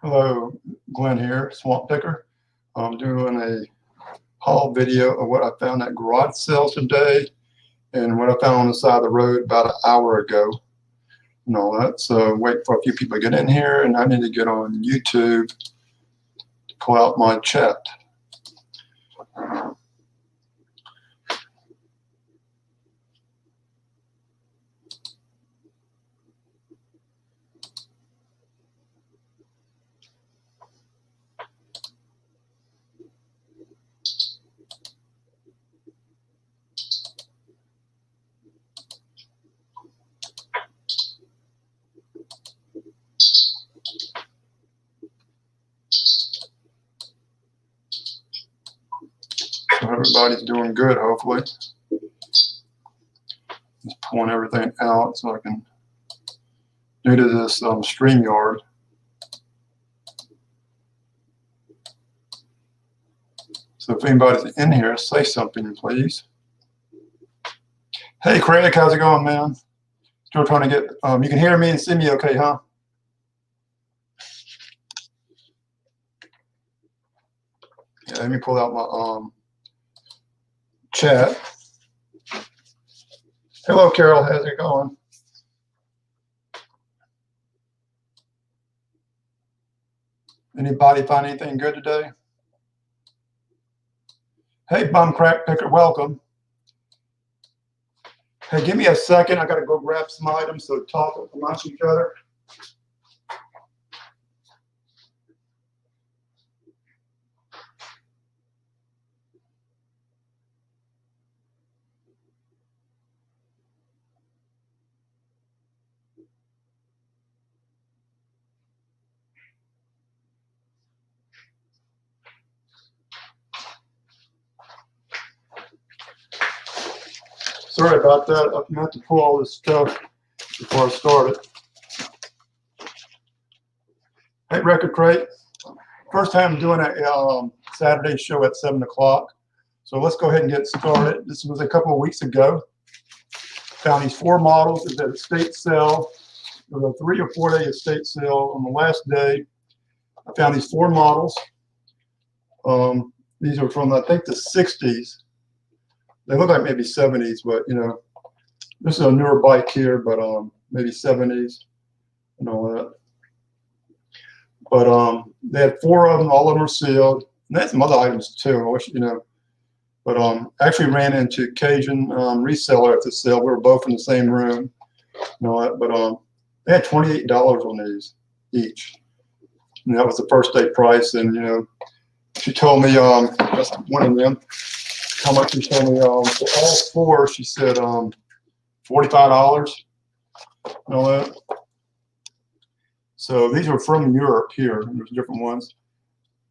Hello, Glenn here, Swamp Picker. I'm doing a haul video of what I found at garage sale today and what I found on the side of the road about an hour ago and all that. So wait for a few people to get in here, and I need to get on YouTube to pull out my chat. So everybody's doing good, hopefully. Just pulling everything out so I can do to this StreamYard. So if anybody's in here, say something, please. Hey, Craig, how's it going, man? Still trying to get, you can hear me and see me okay, huh? Yeah, let me pull out my chat. Hello, Carol, how's it going? Anybody find anything good today? Hey, Bum Crack Picker, welcome. Hey, give me a second. I got to go grab some items so talk amongst each other. Sorry about that. I'm going to have to pull all this stuff before I start it. Hey, Record Crate. First time doing a Saturday show at 7 o'clock. So let's go ahead and get started. This was a couple of weeks ago. Found these 4 models. It was at a estate sale. It was a 3 or 4 day estate sale. On the last day, I found these 4 models. These are from, I think, the 60s. They look like maybe 70s, but you know, this is a newer bike here, but maybe 70s and all that. But they had 4 of them, all of them were sealed. And they had some other items too. I wish, you know, but actually ran into Cajun reseller at the sale. We were both in the same room and all that. But they had $28 on these each, and that was the first day price. And you know, she told me that's one of them. How much she told me for all 4, she said $45 and all that. So these are from Europe here. There's different ones,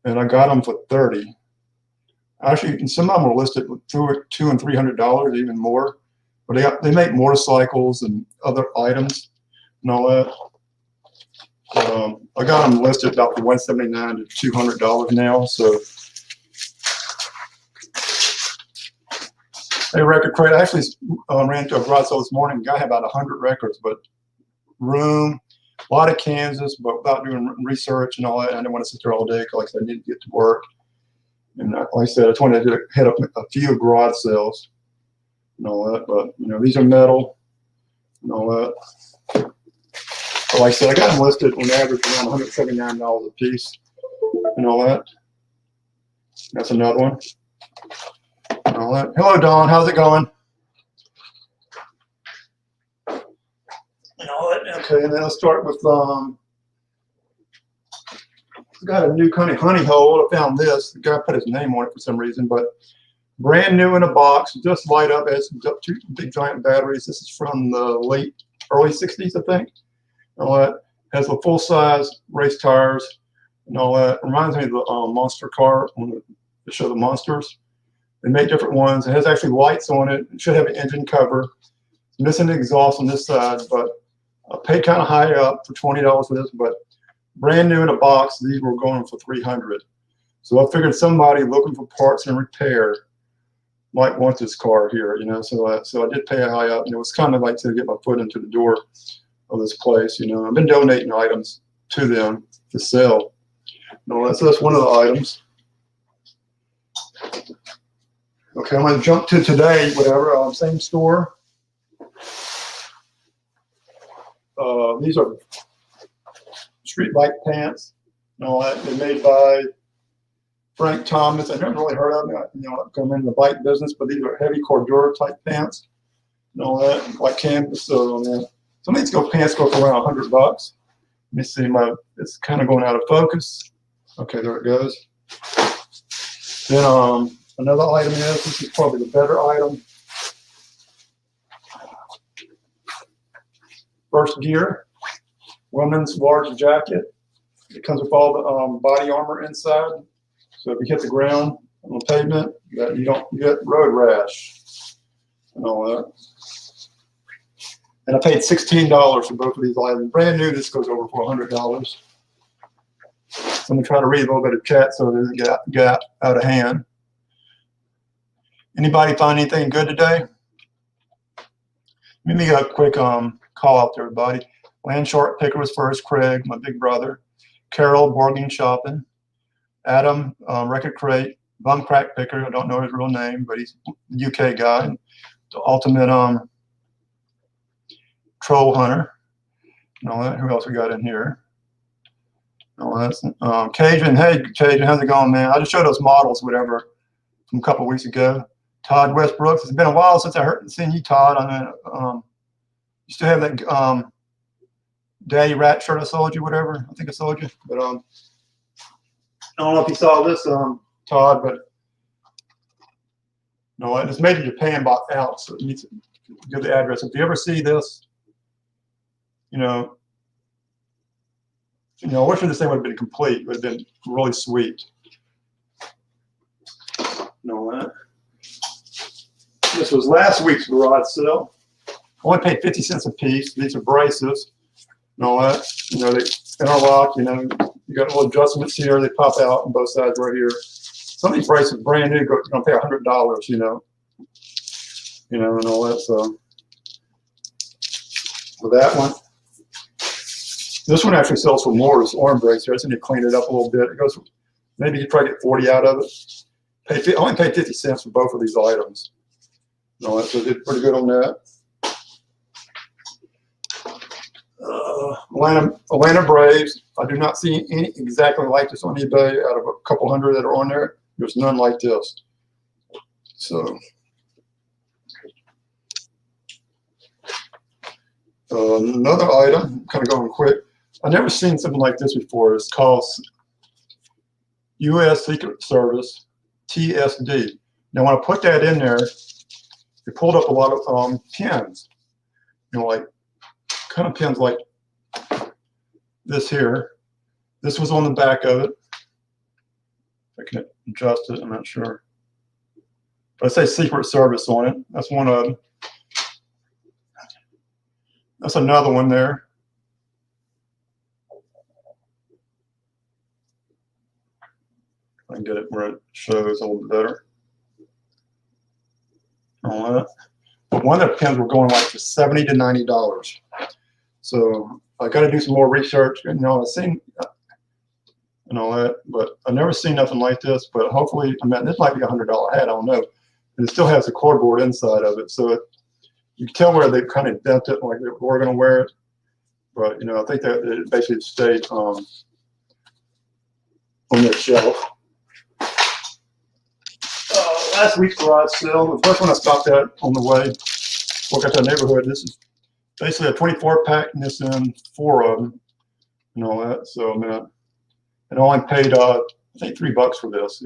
and I got them for $30. Actually, some of them are listed with $200 and $300, even more. But they make motorcycles and other items and all that. But, I got them listed about for $179 to $200 now. So. Hey, Record Crate, I actually ran to a garage sale this morning. The guy had about 100 records, but room, a lot of Kansas, but without doing research and all that. I didn't want to sit there all day because I needed to get to work. And like I said, I just wanted to hit up a few garage sales and all that. But, you know, these are metal and all that. But like I said, I got them listed on average around $179 a piece and all that. That's another one. All that. Hello, Dawn. How's it going? And all that. Okay, and then I'll start with I got a new kind of honey hole. I found this. The guy put his name on it for some reason, but brand new in a box, just light up. It has 2 big giant batteries. This is from the early 60s, I think. And all that. Has the full size race tires and all that. Reminds me of the monster car to show the monsters. They make different ones. It has actually lights on it. It should have an engine cover. It's missing the exhaust on this side, but I paid kind of high up for $20 for this, but brand new in a box. These were going for $300. So I figured somebody looking for parts and repair might want this car here, you know. So I did pay a high up, and it was kind of like to get my foot into the door of this place, you know. I've been donating items to them to sell. No, so that's one of the items. Okay, I'm going to jump to today, whatever, same store. These are street bike pants. You know, they're made by Frank Thomas. I never really heard of them. You know, I'm in the bike business, but these are heavy cordura type pants. You know, that like canvas. So some of these pants go for around $100. Let me see, it's kind of going out of focus. Okay, there it goes. Then another item this is probably the better item. First Gear, women's large jacket. It comes with all the body armor inside. So if you hit the ground on the pavement, that you don't get road rash and all that. And I paid $16 for both of these items. Brand new, this goes over for $100. So I'm gonna try to read a little bit of chat so it doesn't get out of hand. Anybody find anything good today? Let me get a quick call out to everybody. Landshark Picker was first. Craig, my big brother. Carol, Bargain Shopping. Adam, Record Crate. Bum Crack Picker, I don't know his real name, but he's a UK guy. The ultimate troll hunter. Who else we got in here? That's Cajun. Hey, Cajun, how's it going, man? I just showed those models, whatever, from a couple of weeks ago. Todd Westbrooks. It's been a while since I seen you, Todd. I mean, you still have that Daddy Rat shirt I sold you, whatever. I think I sold you, but I don't know if you saw this, Todd, but no, it's made in Japan, bought out, so it needs to give the address. If you ever see this, I wish this thing would have been complete. It would have been really sweet. This was last week's garage sale. I only paid 50 cents a piece. These are braces and all that. They interlock. You got little adjustments here. They pop out on both sides right here. Some of these braces are brand new. You're gonna pay $100. And all that. So for that one. This one actually sells for more. This arm brace here. I just need to clean it up a little bit. It goes, maybe you try to get 40 out of it. I only paid 50 cents for both of these items. So I did pretty good on that. Atlanta Braves. I do not see any exactly like this on eBay. Out of a couple hundred that are on there, there's none like this. So another item, kind of going quick. I've never seen something like this before. It's called U.S. Secret Service TSD. Now, when I put that in there, it pulled up a lot of pins. Like kind of pins like this here. This was on the back of it. If I can adjust it, I'm not sure. But I say Secret Service on it. That's one of them. That's another one there. I can get it where it shows a little bit better. All that. But one of the pins were going like for $70 to $90. So I got to do some more research. I've seen and all that, but I've never seen nothing like this. But hopefully, this might be a $100 hat. I don't know. And it still has the cardboard inside of it, so you can tell where they kind of bent it, like they were going to wear it. But I think that it basically stayed on their shelf. Last week's garage sale, the first one I stopped at on the way, walk out to the neighborhood. This is basically a 24-pack, and this in 4 of them, and all that. So and I only paid I think $3 for this,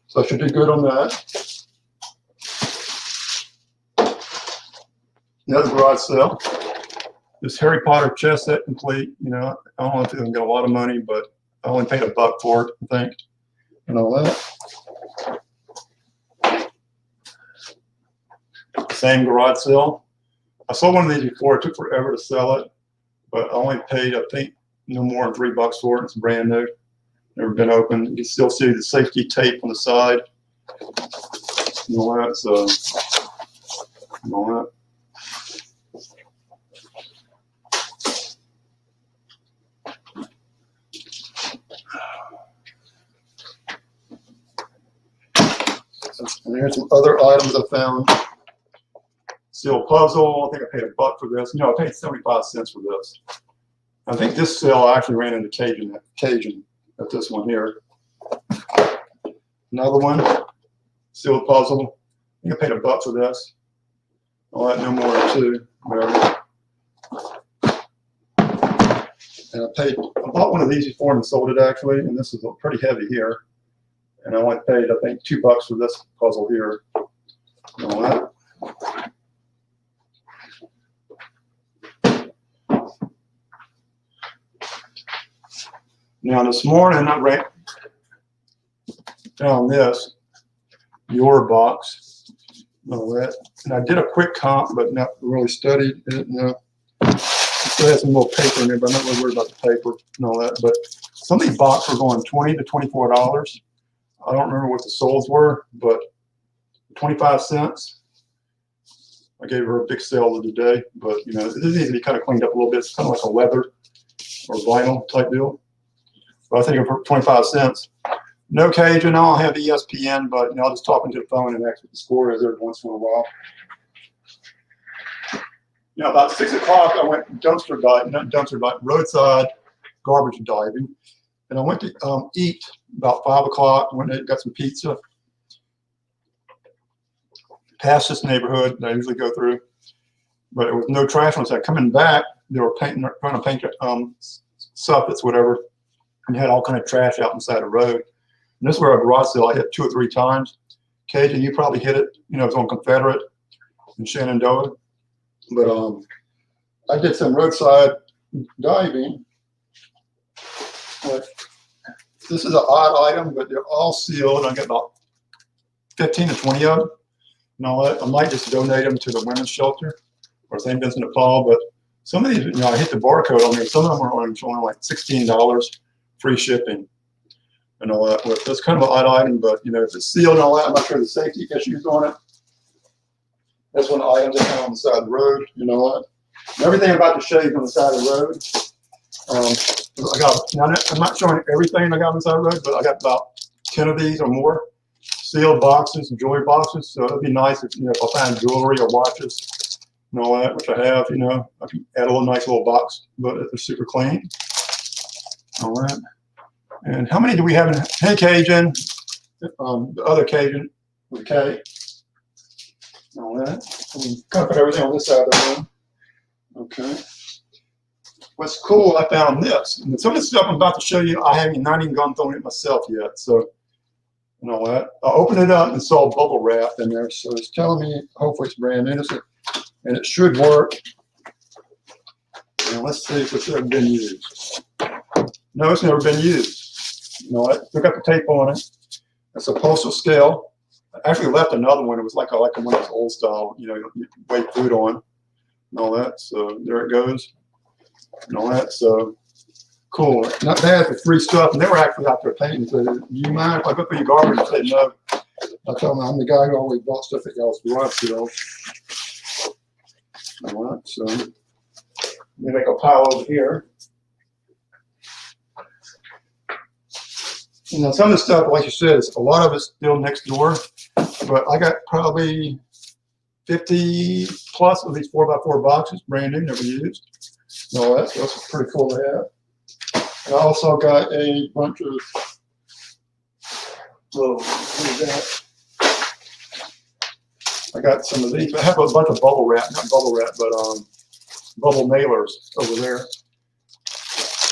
So I should do good on that. Another garage sale. This Harry Potter chess set complete. I don't know if it's gonna get a lot of money, but I only paid $1 for it, I think, and all that. Same garage sale. I saw one of these before. It took forever to sell it, but I only paid, I think, no more than $3 for it. It's brand new, never been opened. You can still see the safety tape on the side. and all that. So, and all that. And here's some other items I found. Seal puzzle. I think I paid $1 for this. No, I paid 75 cents for this. I think this sale actually ran into Cajun at this one here. Another one, sealed puzzle. I think I paid $1 for this. All that, no more than 2. Whatever. And I bought one of these before and sold it actually, and this is pretty heavy here. And I only paid, I think, $2 for this puzzle here. And all that. Now this morning I found this, your box, and I did a quick comp, but not really studied it. No, it still has some little paper in there, but I'm not really worried about the paper and all that. But some of these boxes were going $20 to $24. I don't remember what the soles were, but 25 cents. I gave her a big sale the other day, but you know, this needs to be kind of cleaned up a little bit. It's kind of like a leather or vinyl type deal. But I think for 25 cents. No Cajun, I don't have ESPN, but you know, I'll just talk into the phone and ask what the score is every once in a while. You know, about 6 o'clock, I went roadside garbage diving. And I went to eat about 5 o'clock, went and got some pizza. Past this neighborhood that I usually go through, but it was no trash on site. Coming back, they were trying to paint soffits, whatever, and had all kind of trash out inside the road. And this is where a garage sale I hit 2 or 3 times. Cajun, you probably hit it. You know, it was on Confederate in Shenandoah. But I did some roadside diving. This is an odd item, but they're all sealed. I got about 15 to 20 of them. And all that. I might just donate them to the women's shelter or St. Vincent de Paul. But some of these, you know, I hit the barcode on there. Some of them are only like $16, free shipping, and all that. But that's kind of an odd item, but you know, if it's sealed and all that, I'm not sure the safety issues on it. That's one of the items that come on the side of the road, you know what? And everything I'm about to show you on the side of the road. I got, now I'm not showing everything I got on the side of the road, but I got about 10 of these or more sealed boxes and jewelry boxes. So it'd be nice if, you know, if I find jewelry or watches and all that, which I have, you know, I can add a little nice little box, but they're super clean. All right. And how many do we have in? Hey, Cajun. The other Cajun with K. All that. We kind of put everything on this side of the room. Okay. What's cool, I found this. And some of the stuff I'm about to show you, I haven't not even gone through it myself yet. So, and all that. I opened it up and saw bubble wrap in there. So it's telling me, hopefully it's brand innocent. And it should work. And let's see if it's ever been used. No, it's never been used. You know what? Look at the tape on it. It's a postal scale. I actually left another one. It was like one of those old style, you know, you weigh food on and all that. So there it goes. And all that. So cool. Not bad for free stuff. And they were actually out there painting. So, do you mind if I go through your garbage? I said no. I told them I'm the guy who always bought stuff at y'all's garage sales. All right. So let me make a pile over here. You know, some of the stuff, like you said, a lot of it's still next door, but I got probably 50 plus of these 4x4 boxes, brand new, never used. No, that's pretty cool to have. And I also got a bunch of, what is that? I got some of these. I have a bunch of bubble wrap, not bubble wrap, but bubble mailers over there.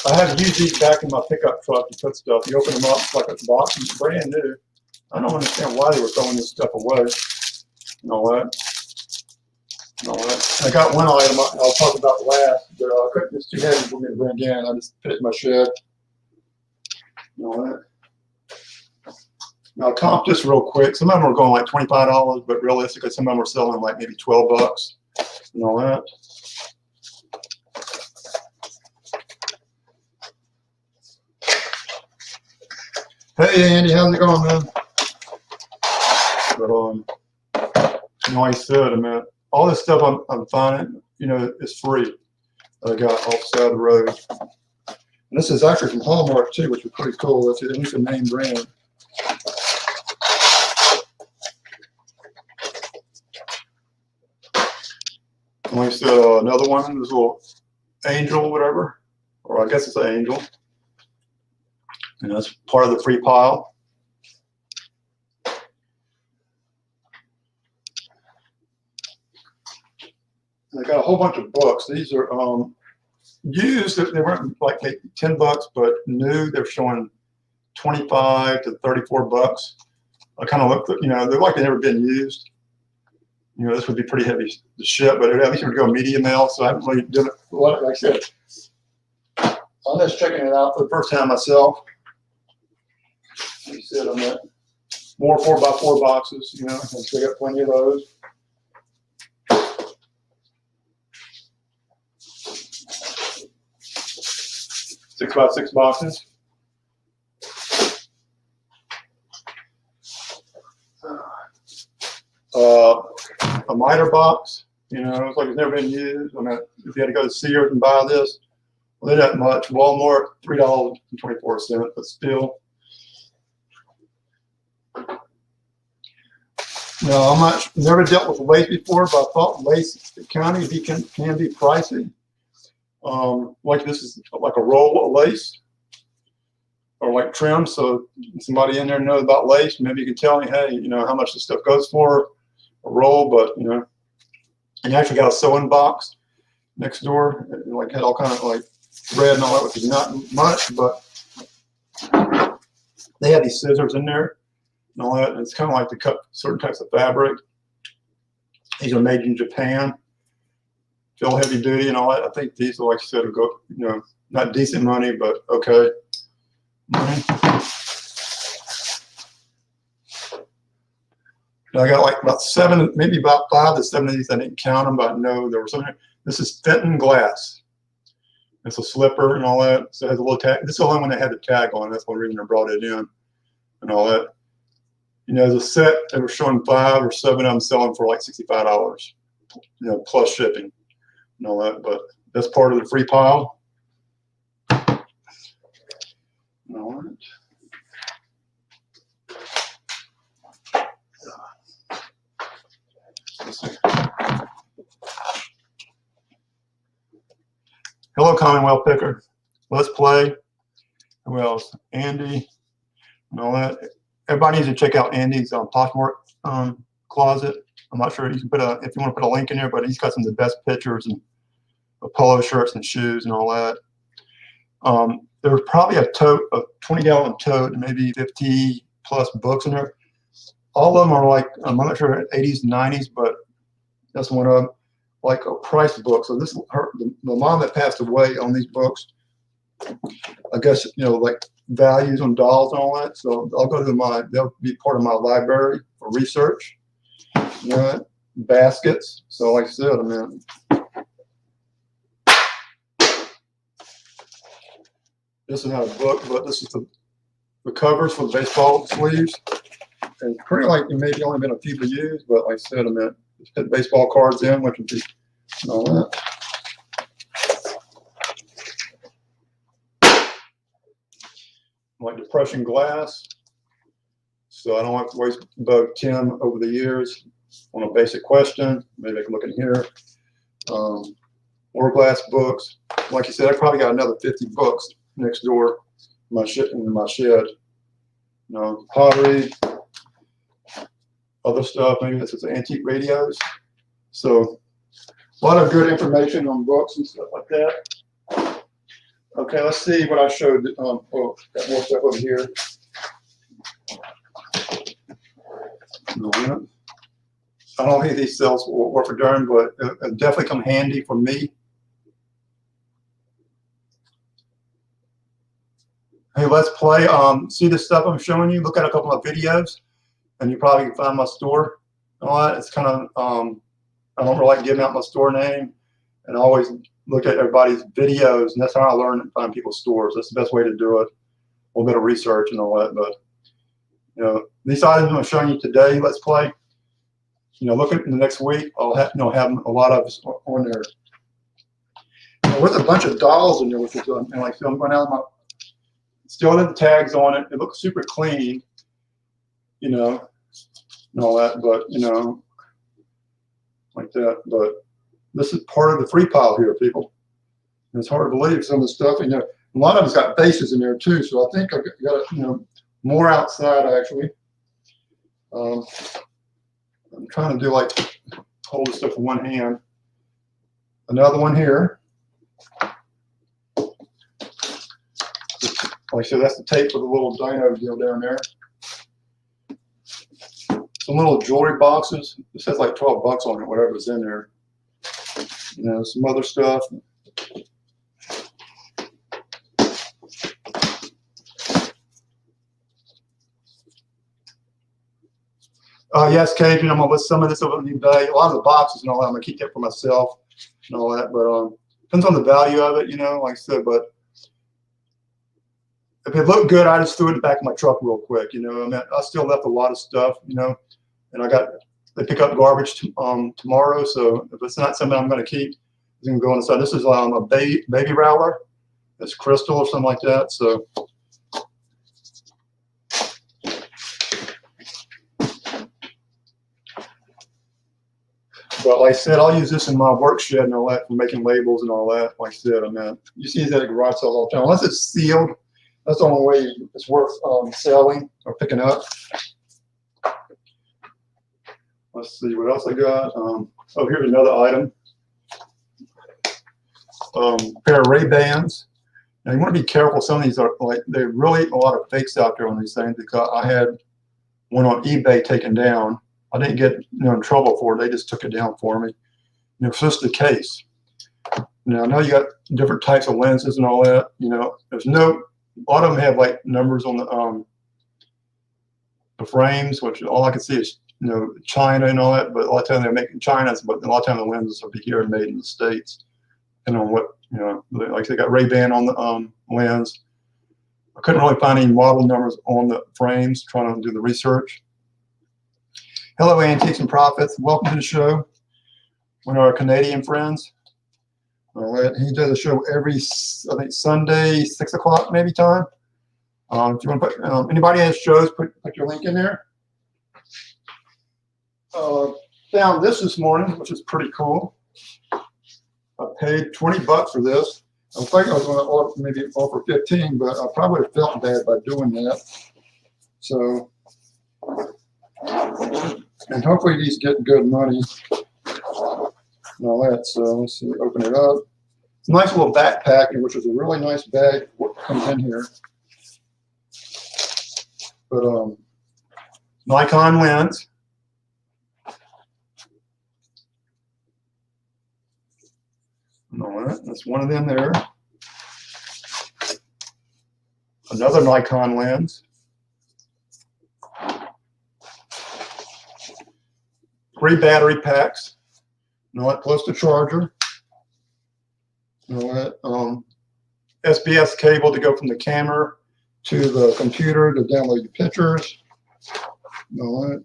I have used these back in my pickup truck to put stuff. You open them up, it's like a box, and it's brand new. I don't understand why they were throwing this stuff away. And all that. And all that. And I got one item I'll talk about last, but it's too heavy for me to bring in. I just put it in my shed. And all that. Now I'll comp this real quick. Some of them are going like $25, but realistically, some of them are selling like maybe $12 and all that. Hey Andy, how's it going, man? But And like I said, I mean, all this stuff I'm finding, you know, is free. I got off the side of the road. And this is actually from Hallmark too, which is pretty cool. That's at least a name brand. And like I said, another one, this little angel, whatever, or I guess it's an angel. And that's part of the free pile. And I got a whole bunch of books. These are used. They weren't like $10, but new. They're showing 25 to 34 bucks. I kind of looked, you know, they're like they've never been used. You know, this would be pretty heavy to ship, but at least it would go media mail. So I haven't really done it. Like I said, I'm just checking it out for the first time myself. Like I said, I'm at more 4x4 boxes, you know, and so I got plenty of those. 6x6 boxes. A miter box, you know, it's like it's never been used. I mean, if you had to go to Sears and buy this, well, they're that much. Walmart, $3.24, but still. No, I'm not, never dealt with lace before, but I thought lace can be pricey. Like this is like a roll of lace or like trim. So somebody in there knows about lace, maybe you can tell me, hey, you know, how much this stuff goes for a roll, but you know, and you actually got a sewing box next door, and like had all kind of like thread and all that, which is not much, but they have these scissors in there and all that. And it's kind of like to cut certain types of fabric. These are made in Japan. Feel heavy duty and all that. I think these, like I said, will go, you know, not decent money, but okay money. I got like about 7, maybe about 5 to 7 of these. I didn't count them, but I know there were some. This is Fenton glass. It's a slipper and all that. So it has a little tag. This is the only one that had the tag on. That's one reason I brought it in and all that. You know, as a set, they were showing 5 or 7 of them selling for like $65, you know, plus shipping and all that. But that's part of the free pile. All right. Hello, Commonwealth Picker. Let's play. Who else? Andy and all that. Everybody needs to check out Andy's Poshmark closet. I'm not sure you can put if you want to put a link in there, but he's got some of the best pictures and polo shirts and shoes and all that. There was probably a 20-gallon tote, maybe 50 plus books in there. All of them are like, I'm not sure 80s and 90s, but that's one of them, like a price book. So this, the mom that passed away on these books, I guess, you know, like values on dolls and all that. So I'll go to they'll be part of my library for research. You know, baskets. So like I said, I mean, this is not a book, but this is the covers for the baseball sleeves. And pretty like it maybe only been a few to use, but like I said, I mean, just put baseball cards in, which would be all that. Like depression glass. So I don't have to waste about 10 over the years on a basic question. Maybe I can look in here. More glass books. Like you said, I probably got another 50 books next door in my shed. You know, pottery, other stuff. Maybe this is antique radios. So a lot of good information on books and stuff like that. Okay, let's see what I showed. Oh, got more stuff over here. I don't think these cells will work for Durham, but it definitely come handy for me. Hey, let's play. See the stuff I'm showing you? Look at a couple of videos, and you probably can find my store. And all that. It's kind of, I don't really like giving out my store name, and I always look at everybody's videos, and that's how I learn and find people's stores. That's the best way to do it. A little bit of research and all that, but you know, these items I'm showing you today, let's play. looking in the next week, I'll have a lot of us on there. With a bunch of dolls in there, which is like I'm going out of my, still have the tags on it. It looks super clean, and all that, but like that. But this is part of the free pile here, people. And it's hard to believe some of the stuff. A lot of it's got bases in there too. So I think I got more outside actually. I'm trying to do like hold the stuff in one hand. Another one here. Like I said, that's the tape for the little dino deal down there. Some little jewelry boxes. It says like 12 bucks on it, whatever's in there. Some other stuff. Yes, Cajun, I'm going to list some of this over the day. A lot of the boxes and all that, I'm going to keep that for myself and all that. But depends on the value of it, like I said. But if it looked good, I just threw it in the back of my truck real quick, I still left a lot of stuff, and they pick up garbage tomorrow. So if it's not something I'm going to keep, it's going to go on the side. This is a baby Rowler. It's crystal or something like that. So. But like I said, I'll use this in my work shed and all that for making labels and all that. Like I said, you see these at garage sales all the time. Unless it's sealed, that's the only way it's worth selling or picking up. Let's see what else I got. Oh, here's another item. A pair of Ray-Bans. Now you want to be careful. Some of these are they're really a lot of fakes out there on these things, because I had one on eBay taken down. I didn't get in trouble for it. They just took it down for me. It's just the case. Now I know you got different types of lenses and all that. There's a lot of them have like numbers on the frames, which all I can see is China and all that. But a lot of times they're making China's, but a lot of times the lenses are here and made in the States. And on what like they got Ray-Ban on the lens. I couldn't really find any model numbers on the frames. Trying to do the research. Hello, Antiques and Profits. Welcome to the show. One of our Canadian friends. He does a show every, I think, Sunday, 6 o'clock maybe time. If you want to put, anybody has shows, put your link in there. Found this morning, which is pretty cool. I paid 20 bucks for this. I think I was going to maybe offer 15, but I probably felt bad by doing that. So. And hopefully these get good money and all that. So let's see, open it up. It's a nice little backpack, which is a really nice bag. What comes in here? But Nikon lens. And all that. That's one of them there. Another Nikon lens. 3 battery packs. Plus the charger. SBS cable to go from the camera to the computer to download your pictures. All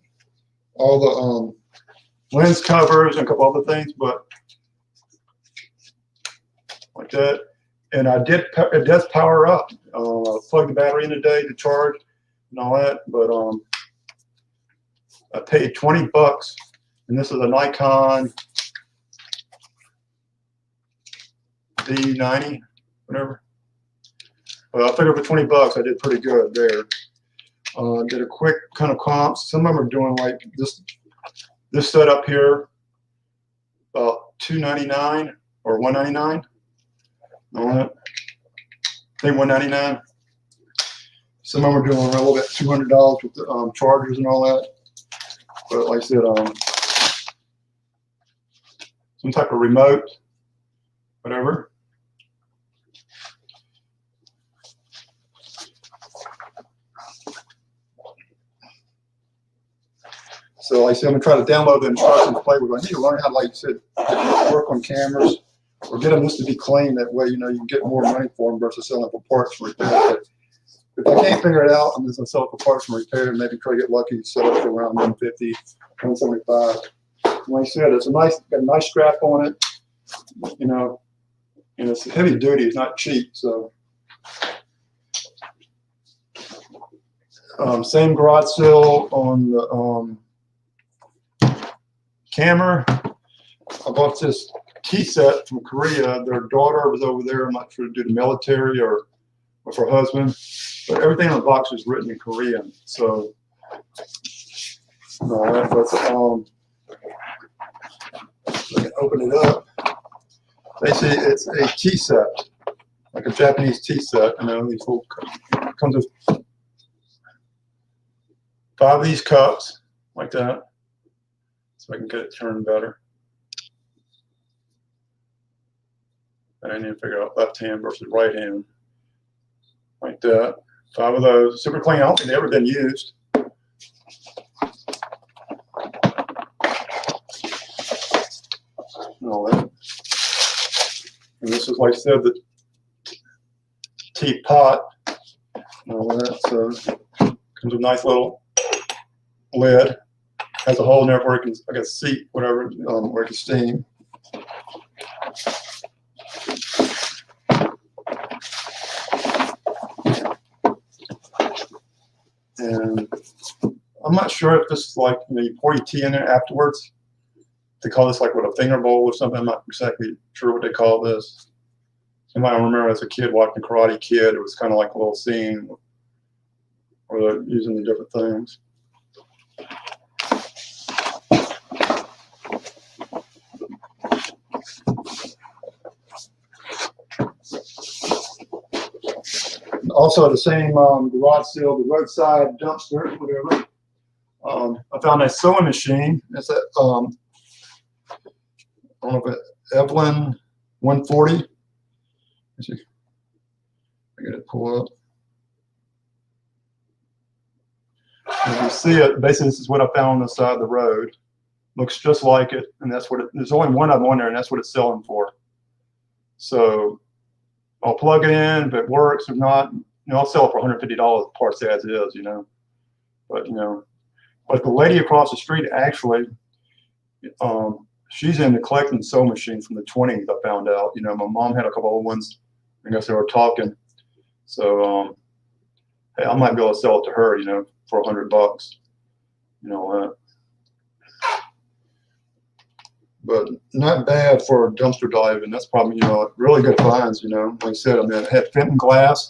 the lens covers and a couple other things, but like that. And it does power up. Plug the battery in today to charge and all that. But I paid 20 bucks. And this is a Nikon D90, whatever. Well, I figured for 20 bucks, I did pretty good there. Did a quick kind of comps. Some of them are doing like this setup here, about $299 or $199. All that. I think $199. Some of them are doing a little bit $200 with the chargers and all that. But like I said, some type of remote, whatever. So like I said, I'm gonna try to download the instructions, play with it. I need to learn how to, like I said, work on cameras or get them just to be clean. That way, you can get more money for them versus selling for parts for repair. But if I can't figure it out, I'm just gonna sell it for parts and repair and maybe try to get lucky, sell it for around 150, 175. like I said, it's got a nice strap on it, you know, and it's heavy duty. It's not cheap. So same garage seal on the camera. I bought this tea set from Korea. Their daughter was over there. I'm not sure to do the military or with her husband, but everything on the box was written in Korean. So no, that was I can open it up. Basically, it's a tea set, like a Japanese tea set. You know, these little comes with 5 of these cups, like that. So I can get it turned better. And I need to figure out left hand versus right hand, like that. 5 of those, super clean. I don't think they've ever been used. And all that. And this is, like I said, the teapot and all that. So comes with a nice little lid. Has a hole in there where it can, like a seat, whatever, where it can steam. And I'm not sure if this is like, you know, you pour your tea in there afterwards. They call this like what, a finger bowl or something. I'm not exactly sure what they call this. You might remember as a kid watching Karate Kid, it was kind of like a little scene where they're using the different things. Also, the same garage seal, the roadside dumpster, whatever. I found a sewing machine. It's a, I don't know if it's Evelyn 140. Let's see. I got to pull up. As you see it, basically this is what I found on the side of the road. Looks just like it, and that's what it, there's only one of them on there, and that's what it's selling for. So I'll plug it in if it works. If not, you know, I'll sell it for $150 parts as is, you know. But you know, but the lady across the street actually, she's into collecting sewing machines from the 20s. I found out. You know, my mom had a couple old ones. I guess they were talking. So hey, I might be able to sell it to her, you know, for $100. You know, but not bad for dumpster diving. That's probably, you know, really good finds. You know, like I said, I mean, it had Fenton glass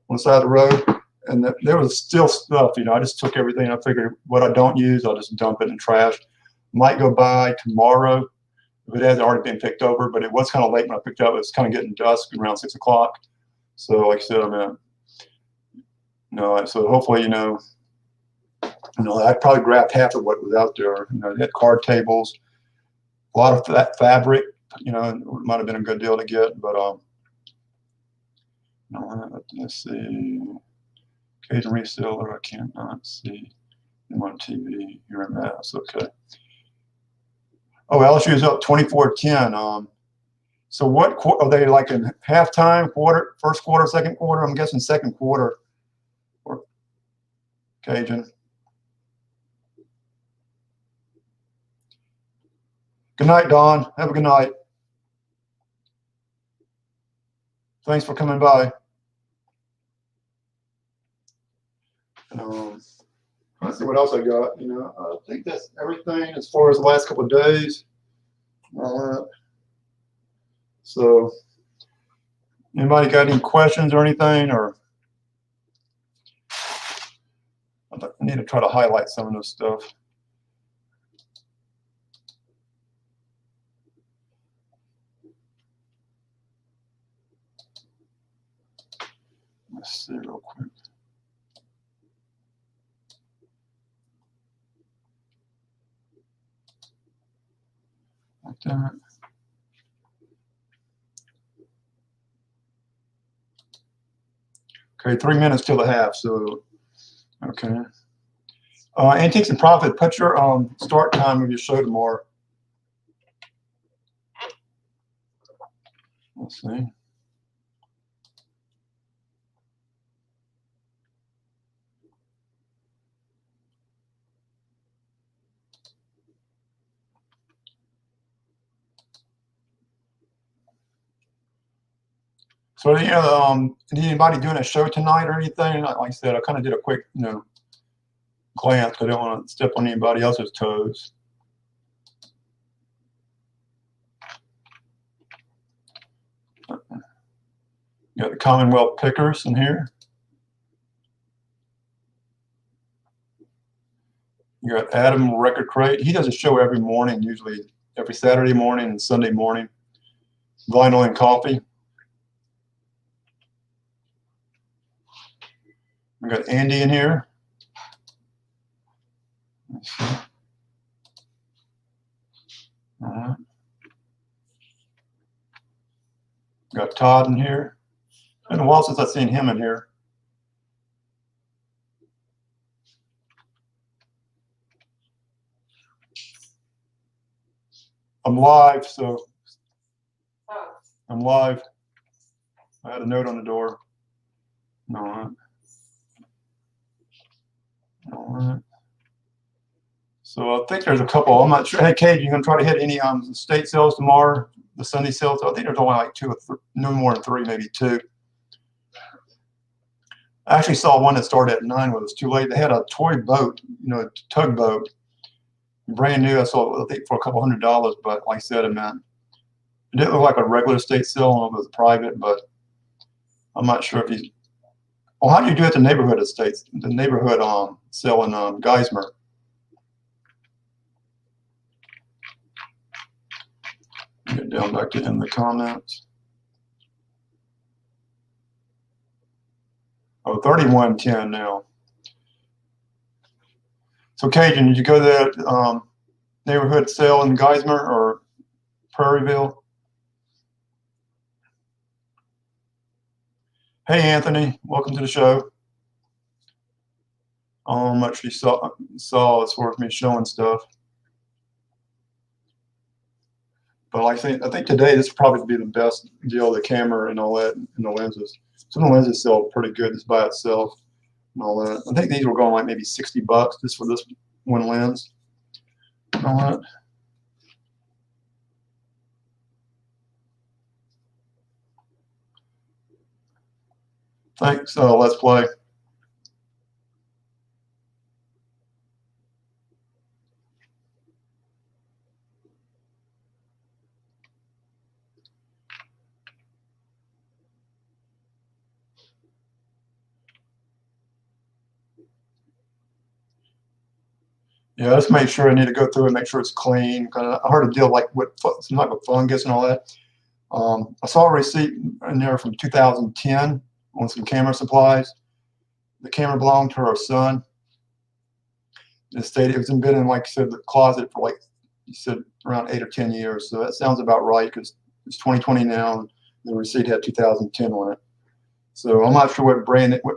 on the side of the road, and there was still stuff. You know, I just took everything. I figured what I don't use, I'll just dump it in trash. Might go by tomorrow if it has already been picked over, but it was kind of late when I picked up. It was kind of getting dusk around 6 o'clock. So, like I said, I mean, you know, so hopefully, you know, I probably grabbed half of what was out there. You know, it had card tables. A lot of that fabric, you know, it might have been a good deal to get, but no, let's see. Cajun reseller, I cannot see them on TV. You're in Mass, okay. Oh, LSU is up 24-10. So what are they like in halftime, quarter, first quarter, second quarter? I'm guessing second quarter. Or Cajun. Good night, Don. Have a good night. Thanks for coming by. Let's see what else I got. You know, I think that's everything as far as the last couple of days. So, anybody got any questions or anything? Or I need to try to highlight some of this stuff. Let's see real quick. Like that. Okay, 3 minutes till the half. So, okay. Antiques and Profit. Put your start time of your show tomorrow. Let's see. So, anybody doing a show tonight or anything? Like I said, I kind of did a quick, glance. I don't want to step on anybody else's toes. You got the Commonwealth Pickers in here. You got Adam Record Crate. He does a show every morning, usually every Saturday morning and Sunday morning. Vinyl and Coffee. We got Andy in here. All right. Got Todd in here. It's been a while since I've seen him in here. I'm live, so I'm live. I had a note on the door. All right. All right. So I think there's a couple. I'm not sure. Hey, Cade, you gonna try to hit any state sales tomorrow? The Sunday sales? I think there's only like 2 or 3, no more than 3, maybe 2. I actually saw one that started at 9 when it was too late. They had a toy boat, tugboat, brand new. I saw it, I think, for a couple $100. But like I said, man, it didn't look like a regular state sale. I don't know if it was private, but I'm not sure if he's. Well, how do you do it at the neighborhood estates? The neighborhood sale in Geismar. Get down back to in the comments. Oh, 3110 now. So, Cajun, did you go to that neighborhood sale in Geismar or Prairieville? Hey, Anthony, welcome to the show. I don't know how much you saw as far as me showing stuff. But I think today this will probably be the best deal, the camera and all that, and the lenses. Some of the lenses sell pretty good just by itself and all that. I think these were going like maybe $60 just for this one lens and all that. Thanks, Let's Play. Yeah, let's make sure I need to go through and make sure it's clean. Kind of hard to deal like with not with fungus and all that. I saw a receipt in there from 2010 on some camera supplies. The camera belonged to our son. It stated it's been in, like I said, the closet for like you said around 8 or 10 years. So that sounds about right because it's 2020 now, and the receipt had 2010 on it. So I'm not sure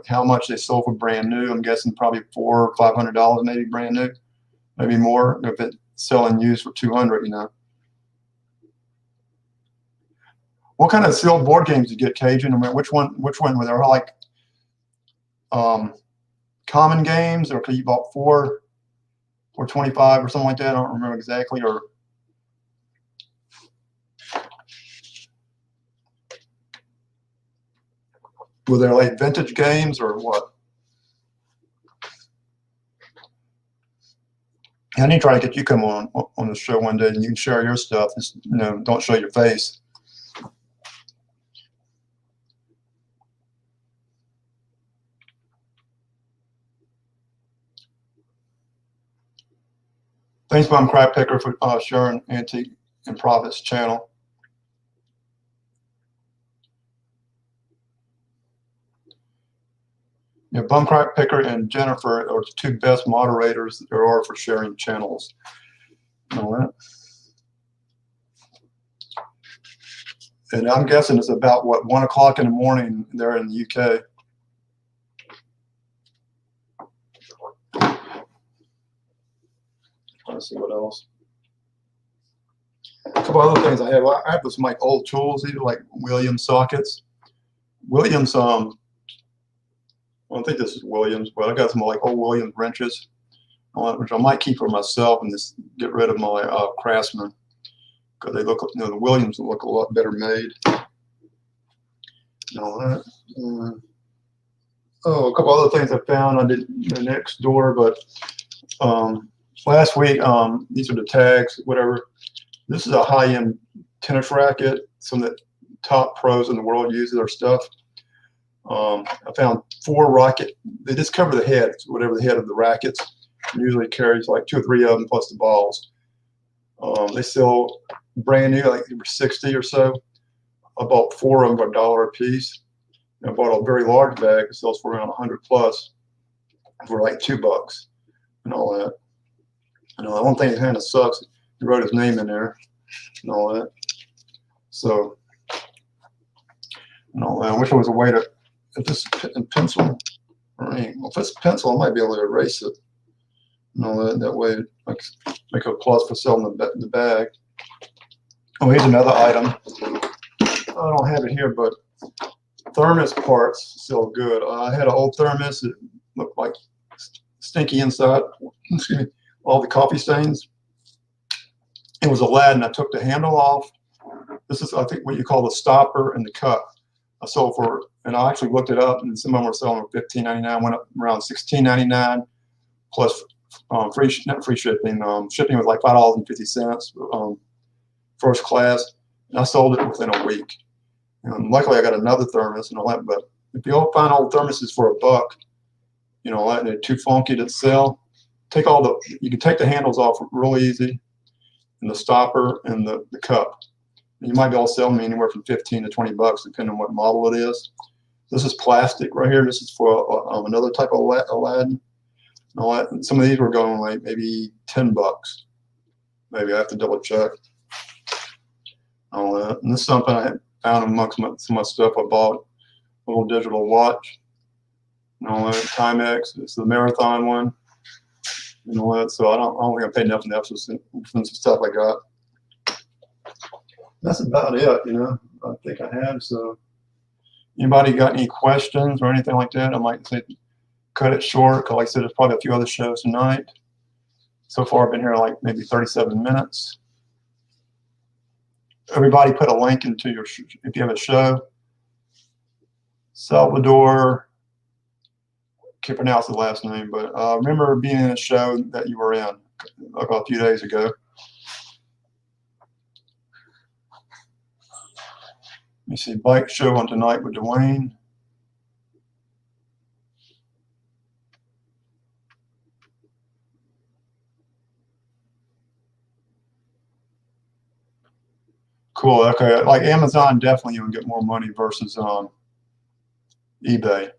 how much they sold for brand new. I'm guessing probably $400 or $500 maybe brand new. Maybe more if it's selling used for 200, What kind of sealed board games did you get, Cajun? I mean, which one were there? Like common games, or you bought 4 or 25 or something like that? I don't remember exactly. Or were there like vintage games or what? I need to try to get you come on the show one day and you can share your stuff. Just, don't show your face. Thanks, Bum Crab Picker, for sharing Antique and Profits channel. Yeah, Bum Crab Picker and Jennifer are the 2 best moderators there are for sharing channels. All right. And I'm guessing it's about, what, 1 o'clock in the morning there in the UK. Trying to see what else. A couple other things I have. I have some like old tools, either like Williams sockets. Williams, I think this is Williams, but I got some like old Williams wrenches, which I might keep for myself and just get rid of my Craftsman, because they look, the Williams look a lot better made. and all that. Oh, a couple other things I found. I did the next door, but last week, these are the tags, whatever. This is a high-end tennis racket. Some of the top pros in the world use their stuff. I found 4 racket. They just cover the head, whatever the head of the rackets. It usually carries like 2 or 3 of them plus the balls. They sell brand new, like 60 or so. I bought 4 of them for $1 a piece. I bought a very large bag. It sells for around 100 plus for like $2 and all that. And the one thing that kind of sucks, he wrote his name in there and all that. So, and all that. I wish there was a way to, if this pencil, or if it's pencil, I might be able to erase it. And all that. That way, like, make a plus for selling the bag. Oh, here's another item. I don't have it here, but thermos parts sell good. I had an old thermos. It looked like stinky inside. Excuse me, all the coffee stains. It was Aladdin. I took the handle off. This is, I think, what you call the stopper and the cup. I sold for, and I actually looked it up, and some of them were selling for $15.99. Went up around $16.99 plus not free shipping. Shipping was like $5.50 first class, and I sold it within a week. Luckily, I got another thermos and all that. But if you all find old thermoses for $1, you know, and they're too funky to sell, take all the, you can take the handles off real easy, and the stopper and the cup. And you might be able to sell them anywhere from $15 to $20, depending on what model it is. This is plastic right here. This is for another type of Aladdin. And all that. And some of these were going like maybe $10. Maybe I have to double check. All that. And this is something I had found amongst some of my stuff I bought. A little digital watch. And all that. Timex. It's the Marathon one. And all that. So I don't think I paid nothing else for some stuff I got. That's about it, you know. I think I have. So, anybody got any questions or anything like that? I might say cut it short, because like I said, there's probably a few other shows tonight. So far, I've been here like maybe 37 minutes. Everybody put a link into your, if you have a show. Salvador, can't pronounce the last name, but remember being in a show that you were in like a few days ago. Let me see, bike show on tonight with Dwayne. Cool. Okay. Like Amazon, definitely you can get more money versus eBay.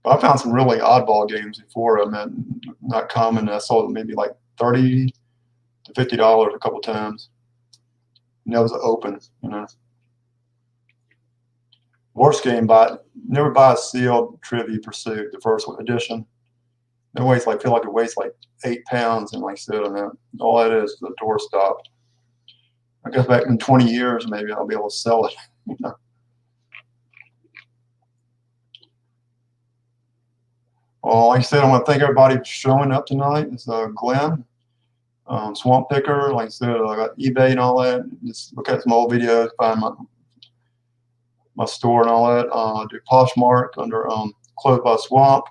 But I found some really oddball games before. I mean, not common. I sold maybe like $30 to $50 a couple times. And that was open, you know. Worst game, never buy a sealed Trivia Pursuit, the first edition. It weighs like, feel like it weighs like 8 pounds, and like I said, on that, all that is the doorstop. I guess back in 20 years, maybe I'll be able to sell it. You know? Well, like I said, I want to thank everybody for showing up tonight. It's Glenn, Swamp Picker. Like I said, I got eBay and all that. Just look at some old videos, find my store and all that. Do Poshmark under Closed by Swamp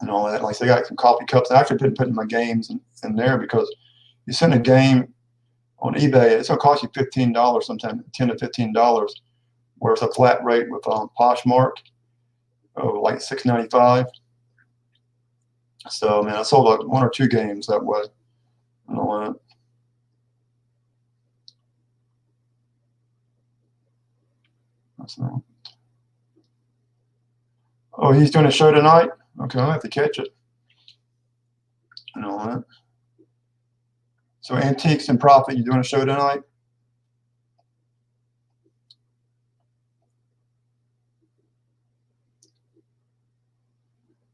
and all that. Like I said, I got some coffee cups. I actually putting my games in there, because you send a game on eBay, it's going to cost you $15 sometimes, $10 to $15, whereas a flat rate with Poshmark, like $6.95. So, man, I sold like 1 or 2 games that way. And all that. That's not. Oh, he's doing a show tonight? Okay, I'll have to catch it. And all that. So, Antiques and Profit, you doing a show tonight?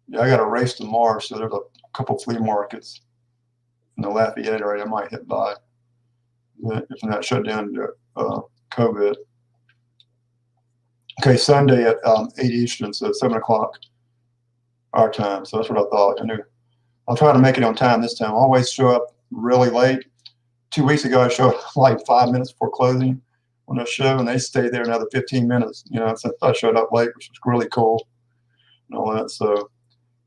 Yeah, I got a race tomorrow, so there's a couple flea markets in the Lafayette area I might hit by if I'm not shut down due to COVID. Okay, Sunday at 8 Eastern, so 7 o'clock our time. So that's what I thought. I knew I'll try to make it on time this time. I always show up really late. 2 weeks ago, I showed up like 5 minutes before closing. on the show, and they stayed there another 15 minutes, you know, since I showed up late, which was really cool and all that. So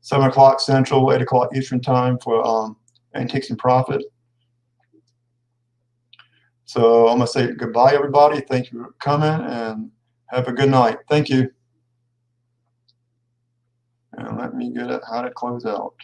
7 o'clock Central, 8 o'clock Eastern time for Antiques and Profit. So I'm going to say goodbye, everybody. Thank you for coming, and have a good night. Thank you. And let me get it how to close out.